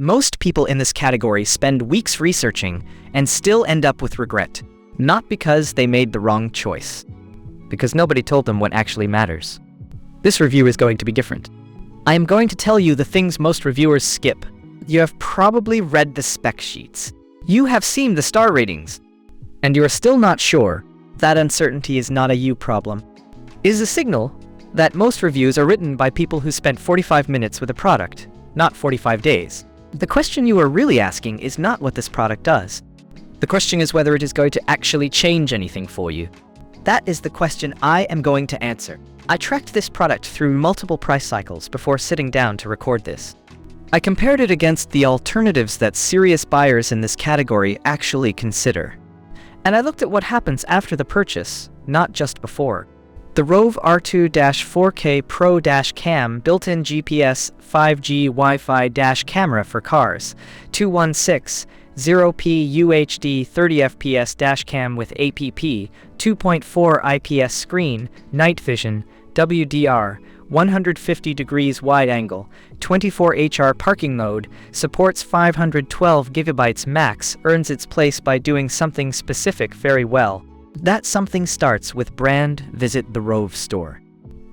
Most people in this category spend weeks researching and still end up with regret. Not because they made the wrong choice, because nobody told them what actually matters. This review is going to be different. I am going to tell you the things most reviewers skip. You have probably read the spec sheets. You have seen the star ratings. And you are still not sure. That uncertainty is not a you problem. It is a signal that most reviews are written by people who spent 45 minutes with a product, not 45 days. The question you are really asking is not what this product does. The question is whether it is going to actually change anything for you. That is the question I am going to answer. I tracked this product through multiple price cycles before sitting down to record this. I compared it against the alternatives that serious buyers in this category actually consider. And I looked at what happens after the purchase, not just before. The ROVE R2-4K Pro-Cam built-in GPS 5G Wi-Fi camera for cars, 216 0p UHD 30fps cam with APP, 2.4 IPS screen, night vision, WDR, 150 degrees wide angle, 24 HR parking mode, supports 512 GB max, earns its place by doing something specific very well. That something starts with brand visit the ROVE store.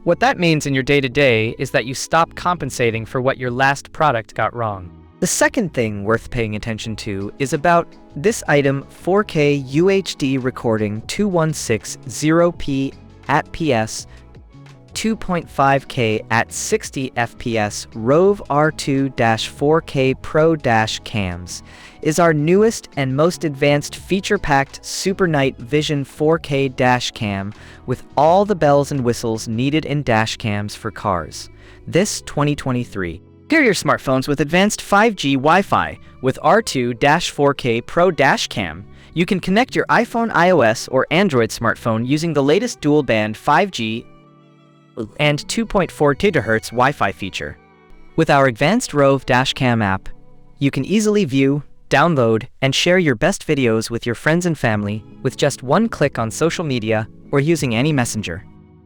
What that means in your day-to-day is that you stop compensating for what your last product got wrong. The second thing worth paying attention to is about this item: 4K UHD recording, 216 0p at PS, 2.5K at 60 FPS ROVE R2-4K Pro-Cams is our newest and most advanced feature-packed Super Night Vision 4K dashcam with all the bells and whistles needed in dashcams for cars. This 2023. Pair your smartphones with advanced 5G Wi-Fi with R2-4K Pro-Cam. You can connect your iPhone, iOS, or Android smartphone using the latest dual-band 5G and 2.4 GHz Wi-Fi feature. With our advanced ROVE Dashcam app, you can easily view, download, and share your best videos with your friends and family with just one click on social media or using any messenger.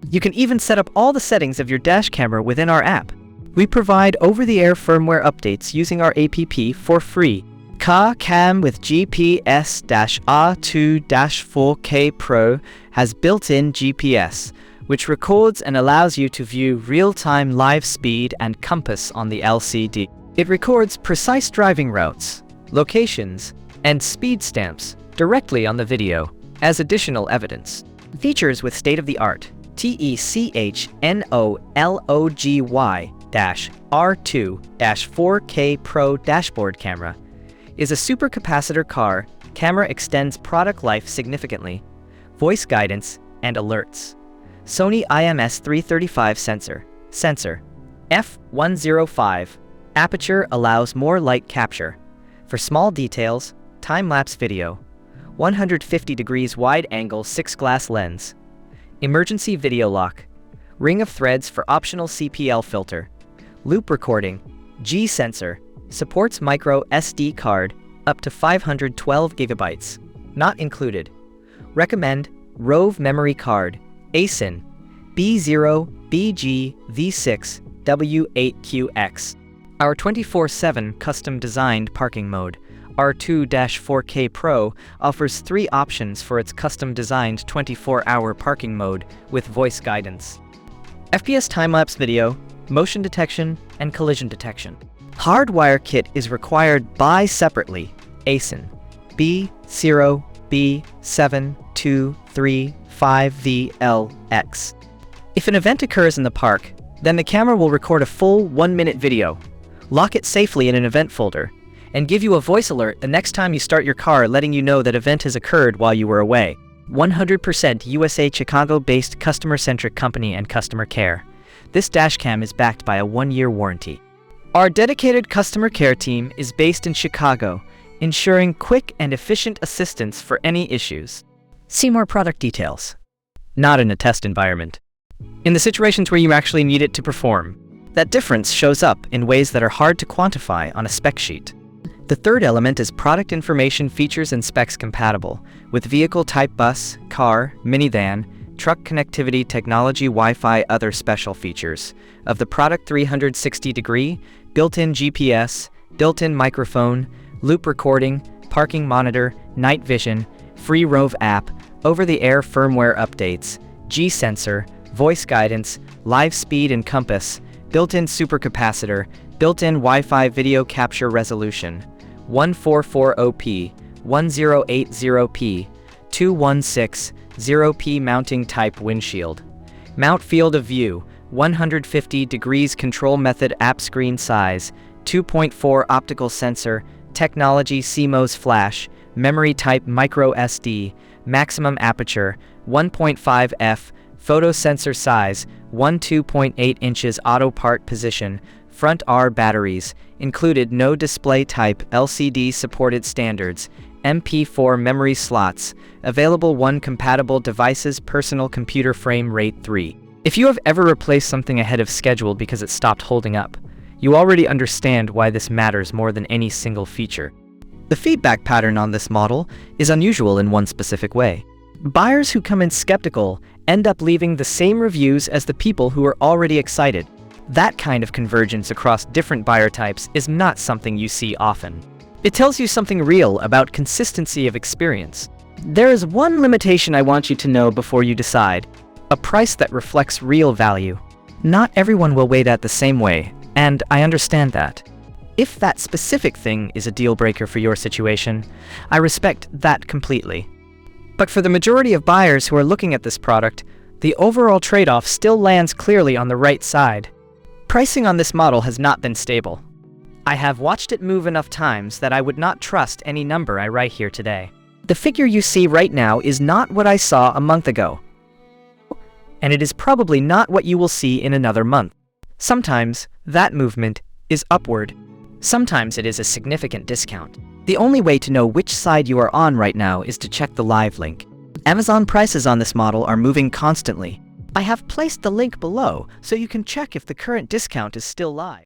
You can even set up all the settings of your dash camera within our app. We provide over-the-air firmware updates using our app for free. Cam with GPS R2-4K Pro has built-in GPS, which records and allows you to view real-time live speed and compass on the LCD. It records precise driving routes, locations, and speed stamps directly on the video as additional evidence. Features with state-of-the-art technology-R2-4K Pro dashboard camera is a supercapacitor car. Camera extends product life significantly, voice guidance, and alerts. Sony IMS335 sensor, f1.05, aperture allows more light capture. For small details, time-lapse video, 150 degrees wide angle 6-glass lens, emergency video lock, ring of threads for optional CPL filter, loop recording, G sensor, supports micro SD card up to 512 GB, not included. Recommend ROVE memory card, ASIN B0BG V6W8QX. Our 24/7 custom-designed parking mode, R2-4K Pro, offers 3 options for its custom-designed 24-hour parking mode with voice guidance: FPS time-lapse video, motion detection, and collision detection. Hardwire kit is required by separately, ASIN B0B7235VLX. If an event occurs in the park, then the camera will record a full 1-minute video, lock it safely in an event folder, and give you a voice alert the next time you start your car, letting you know that event has occurred while you were away. 100% USA Chicago-based customer-centric company and customer care. This dashcam is backed by a 1-year warranty. Our dedicated customer care team is based in Chicago, ensuring quick and efficient assistance for any issues. See more product details. Not in a test environment. In the situations where you actually need it to perform. That difference shows up in ways that are hard to quantify on a spec sheet. The third element is product information, features, and specs compatible with vehicle type bus, car, minivan, truck connectivity, technology, Wi-Fi, other special features of the product: 360-degree, built-in GPS, built-in microphone, loop recording, parking monitor, night vision, free ROVE app, over-the-air firmware updates, G-sensor, voice guidance, live speed and compass, built-in supercapacitor, built-in Wi-Fi video capture resolution, 1440p, 1080p, 2160p mounting type windshield. Mount field of view, 150 degrees control method app screen size, 2.4 optical sensor, technology CMOS flash, memory type micro SD, maximum aperture, 1.5 f, photo sensor size, 2.8 inches auto part position, front R batteries, included no display type LCD supported standards, MP4 memory slots, available 1 compatible devices personal computer frame rate 3. If you have ever replaced something ahead of schedule because it stopped holding up, you already understand why this matters more than any single feature. The feedback pattern on this model is unusual in one specific way. Buyers who come in skeptical end up leaving the same reviews as the people who are already excited. That kind of convergence across different buyer types is not something you see often. It tells you something real about consistency of experience. There is one limitation I want you to know before you decide: a price that reflects real value. Not everyone will weigh that the same way, and I understand that. If that specific thing is a deal breaker for your situation, I respect that completely. But for the majority of buyers who are looking at this product, the overall trade-off still lands clearly on the right side. Pricing on this model has not been stable. I have watched it move enough times that I would not trust any number I write here today. The figure you see right now is not what I saw a month ago, and it is probably not what you will see in another month. Sometimes that movement is upward. Sometimes it is a significant discount. The only way to know which side you are on right now is to check the live link. Amazon prices on this model are moving constantly. I have placed the link below so you can check if the current discount is still live.